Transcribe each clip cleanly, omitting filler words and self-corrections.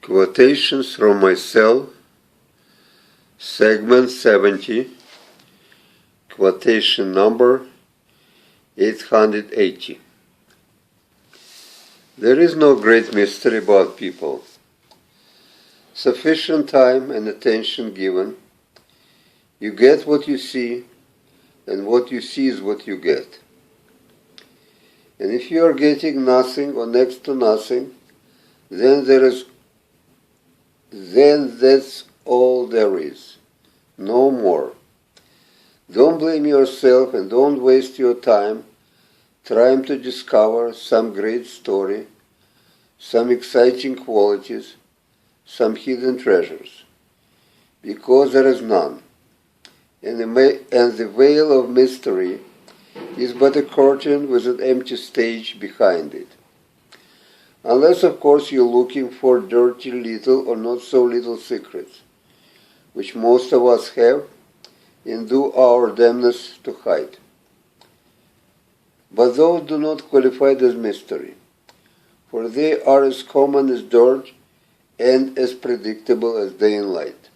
Quotations from myself, segment 70, quotation number 880. There is no great mystery about people. Sufficient time and attention given, you get what you see, and what you see is what you get. And if you are getting nothing or next to nothing, then that's all there is. No more. Don't blame yourself and don't waste your time trying to discover some great story, some exciting qualities, some hidden treasures, because there is none. And the veil of mystery is but a curtain with an empty stage behind it. Unless, of course, you're looking for dirty little or not so little secrets, which most of us have and do our damnness to hide. But those do not qualify as mystery, for they are as common as dirt and as predictable as day and light.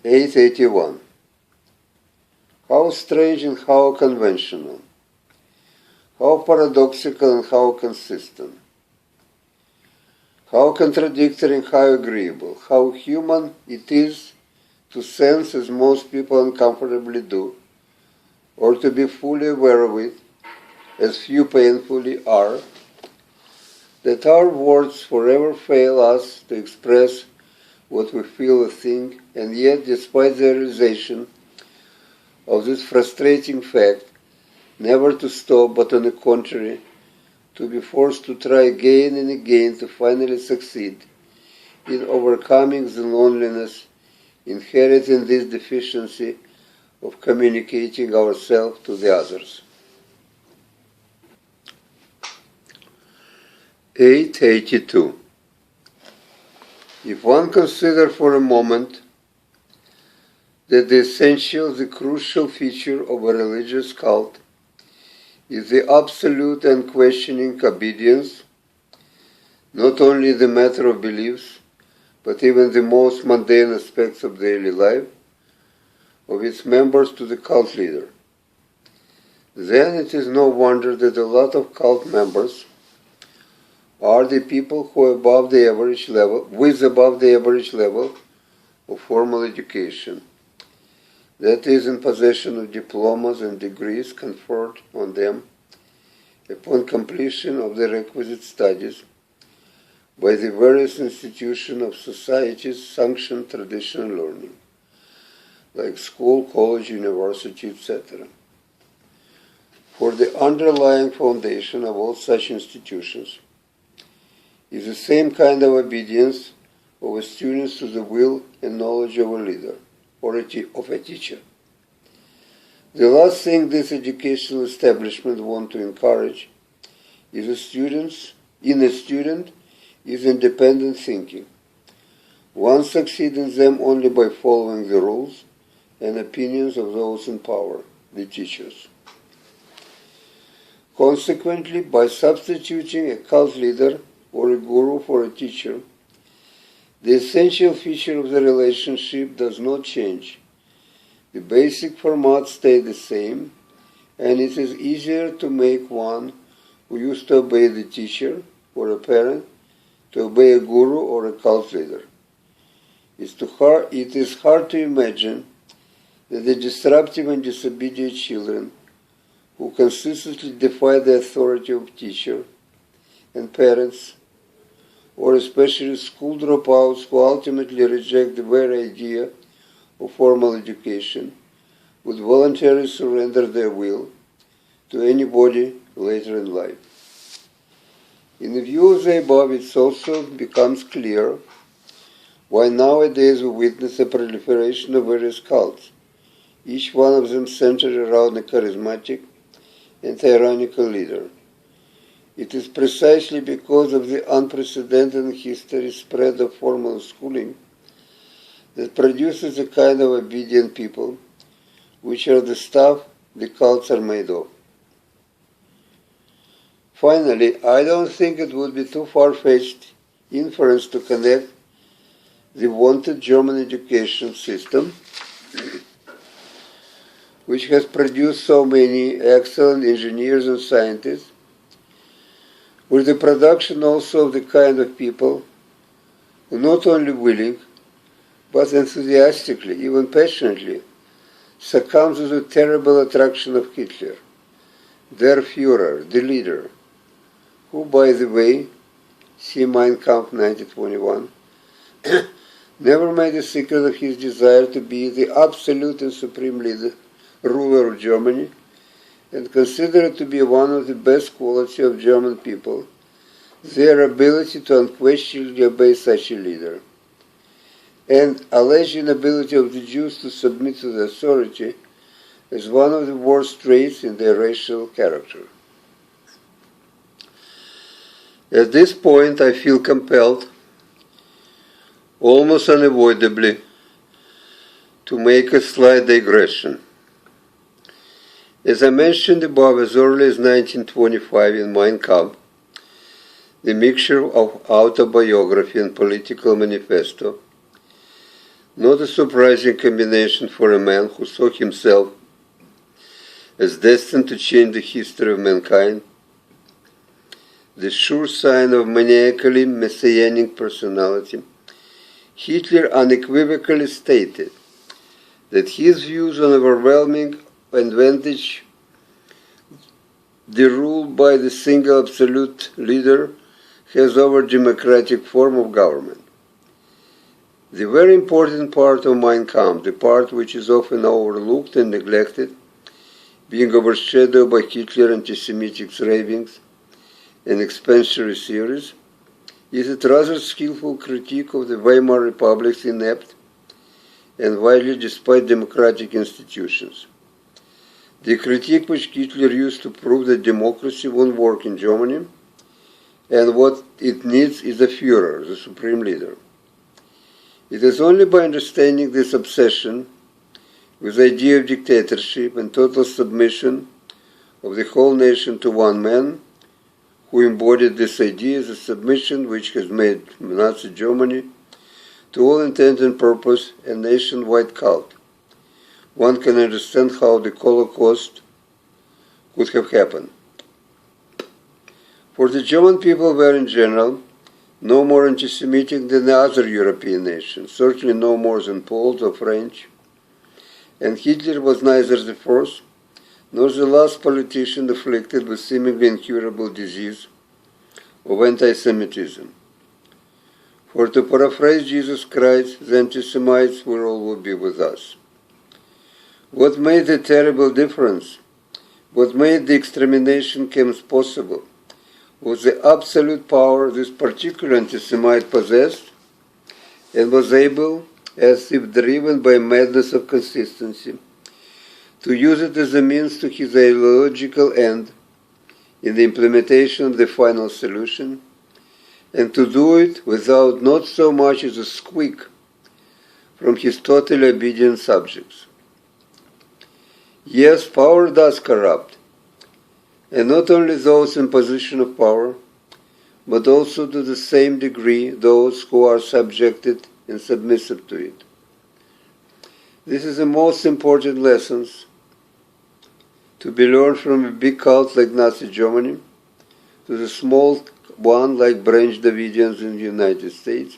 881. How strange and how conventional, how paradoxical and how consistent, how contradictory and how agreeable, how human it is to sense as most people uncomfortably do, or to be fully aware of it, as few painfully are, that our words forever fail us to express what we feel or think, and yet, despite the realization of this frustrating fact, never to stop, but on the contrary, to be forced to try again and again to finally succeed in overcoming the loneliness inherent in this deficiency of communicating ourselves to the others. 882. If one considers for a moment that the essential, the crucial feature of a religious cult is the absolute and unquestioning obedience, not only the matter of beliefs, but even the most mundane aspects of daily life, of its members to the cult leader, then it is no wonder that a lot of cult members are the people who are above the average level of formal education, that is, in possession of diplomas and degrees conferred on them upon completion of the requisite studies by the various institutions of society's sanctioned traditional learning, like school, college, university, etc. For the underlying foundation of all such institutions is the same kind of obedience of a student to the will and knowledge of a leader or of a teacher. The last thing this educational establishment want to encourage in a student is independent thinking. One succeeds in them only by following the rules and opinions of those in power, the teachers. Consequently, by substituting a cult leader or a guru for a teacher, the essential feature of the relationship does not change. The basic format stays the same, and it is easier to make one who used to obey the teacher or a parent to obey a guru or a cult leader. It is hard to imagine that the disruptive and disobedient children who consistently defy the authority of teacher and parents, or especially school dropouts who ultimately reject the very idea of formal education, would voluntarily surrender their will to anybody later in life. In the view of the above, it also becomes clear why nowadays we witness a proliferation of various cults, each one of them centered around a charismatic and tyrannical leader. It is precisely because of the unprecedented in history spread of formal schooling that produces a kind of obedient people, which are the stuff the cults are made of. Finally, I don't think it would be too far-fetched inference to connect the wanted German education system, which has produced so many excellent engineers and scientists, with the production also of the kind of people who not only willing, but enthusiastically, even passionately, succumb to the terrible attraction of Hitler, their Führer, the leader, who, by the way, see Mein Kampf 1921, never made a secret of his desire to be the absolute and supreme ruler of Germany, and considered to be one of the best qualities of German people, their ability to unquestionably obey such a leader, and alleged inability of the Jews to submit to the authority as one of the worst traits in their racial character. At this point, I feel compelled, almost unavoidably, to make a slight digression. As I mentioned above, as early as 1925 in Mein Kampf, the mixture of autobiography and political manifesto, not a surprising combination for a man who saw himself as destined to change the history of mankind, the sure sign of maniacally messianic personality, Hitler unequivocally stated that his views on overwhelming advantage the rule by the single absolute leader has over democratic form of government. The very important part of Mein Kampf, the part which is often overlooked and neglected, being overshadowed by Hitler anti-Semitic ravings and expansionary theories, is a rather skillful critique of the Weimar Republic's inept and widely despised democratic institutions. The critique which Hitler used to prove that democracy won't work in Germany, and what it needs is a Führer, the supreme leader. It is only by understanding this obsession with the idea of dictatorship and total submission of the whole nation to one man, who embodied this idea as a submission which has made Nazi Germany, to all intent and purpose, a nationwide cult. One can understand how the Holocaust could have happened. For the German people were in general no more anti-Semitic than the other European nations, certainly no more than Poles or French, and Hitler was neither the first nor the last politician afflicted with seemingly incurable disease of anti-Semitism. For to paraphrase Jesus Christ, the anti-Semites will always be with us. What made the terrible difference, what made the extermination camps possible, was the absolute power this particular anti-Semite possessed, and was able, as if driven by madness of consistency, to use it as a means to his ideological end in the implementation of the final solution, and to do it without not so much as a squeak from his totally obedient subjects. Yes, power does corrupt, and not only those in position of power, but also to the same degree those who are subjected and submissive to it. This is the most important lessons to be learned from a big cult like Nazi Germany to the small one like Branch Davidians in the United States,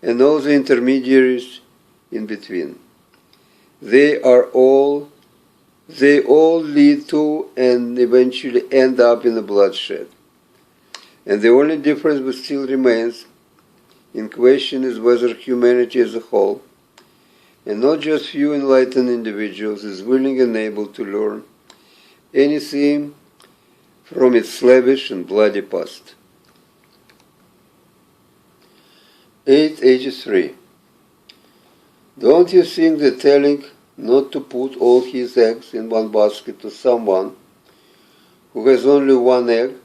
and all the intermediaries in between. They all lead to and eventually end up in a bloodshed. And the only difference which still remains in question is whether humanity as a whole, and not just few enlightened individuals, is willing and able to learn anything from its slavish and bloody past. 883. Don't you think that telling not to put all his eggs in one basket to someone who has only one egg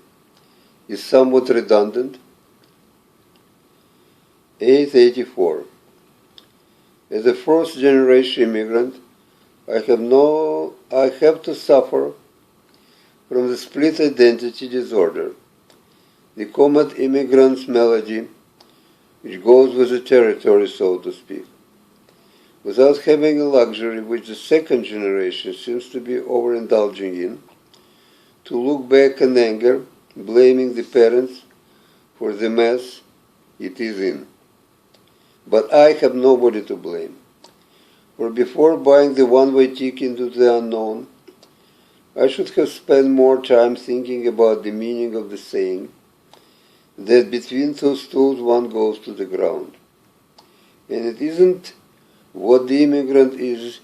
is somewhat redundant? 884. As a first-generation immigrant, I have to suffer from the split identity disorder, the common immigrant's melody, which goes with the territory, so to speak, without having a luxury which the second generation seems to be overindulging in, to look back in anger, blaming the parents for the mess it is in. But I have nobody to blame. For before buying the one-way ticket into the unknown, I should have spent more time thinking about the meaning of the saying that between two stools one goes to the ground. And it isn't what the immigrant is,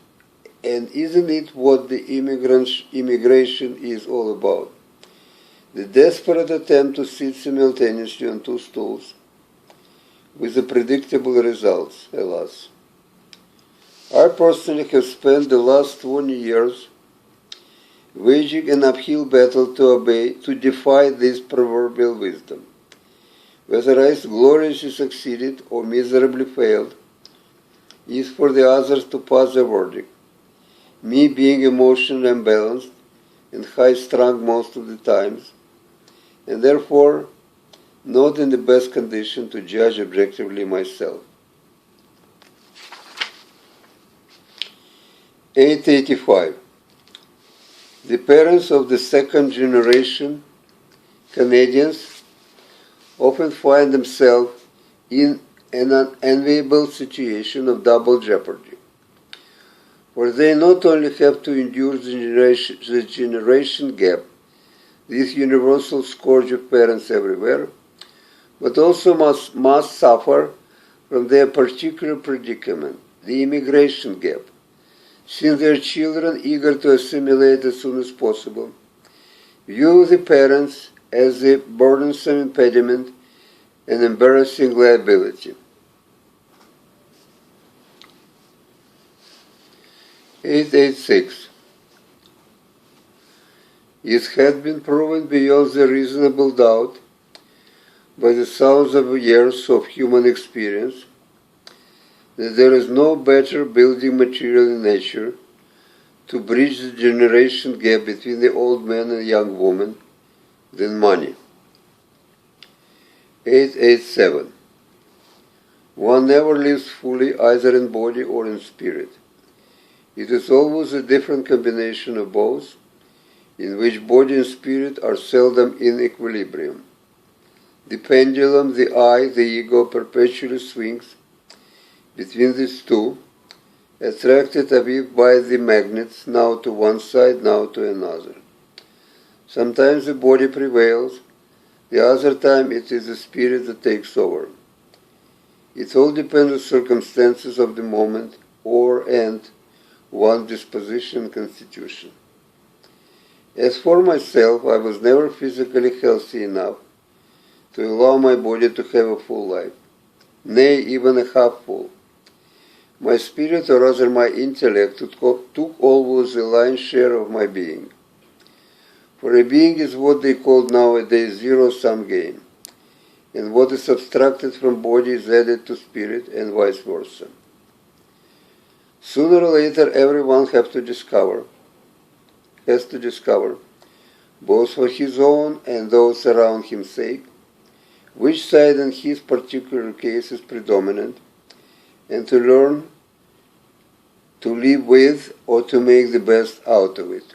and isn't it what the immigration is all about? The desperate attempt to sit simultaneously on two stools with the predictable results, alas. I personally have spent the last 20 years waging an uphill battle to defy this proverbial wisdom. Whether I gloriously succeeded or miserably failed is for the others to pass the verdict, me being emotionally unbalanced and high-strung most of the times, and therefore not in the best condition to judge objectively myself. 885. The parents of the second generation Canadians often find themselves in an unenviable situation of double jeopardy, for they not only have to endure the generation gap, this universal scourge of parents everywhere, but also must suffer from their particular predicament, the immigration gap, since their children, eager to assimilate as soon as possible, view the parents as a burdensome impediment and embarrassing liability. 886. It has been proven beyond the reasonable doubt by the thousands of years of human experience that there is no better building material in nature to bridge the generation gap between the old man and young woman than money. 887. One never lives fully either in body or in spirit. It is always a different combination of both, in which body and spirit are seldom in equilibrium. The pendulum, the I, the ego perpetually swings between these two, attracted as if by the magnets, now to one side, now to another. Sometimes the body prevails, the other time it is the spirit that takes over. It all depends on circumstances of the moment and one's disposition and constitution. As for myself, I was never physically healthy enough to allow my body to have a full life, nay, even a half full. My spirit, or rather my intellect, took always the lion's share of my being. For a being is what they call nowadays zero-sum game, and what is subtracted from body is added to spirit, and vice versa. Sooner or later, everyone has to discover, both for his own and those around him's sake, which side in his particular case is predominant, and to learn to live with or to make the best out of it.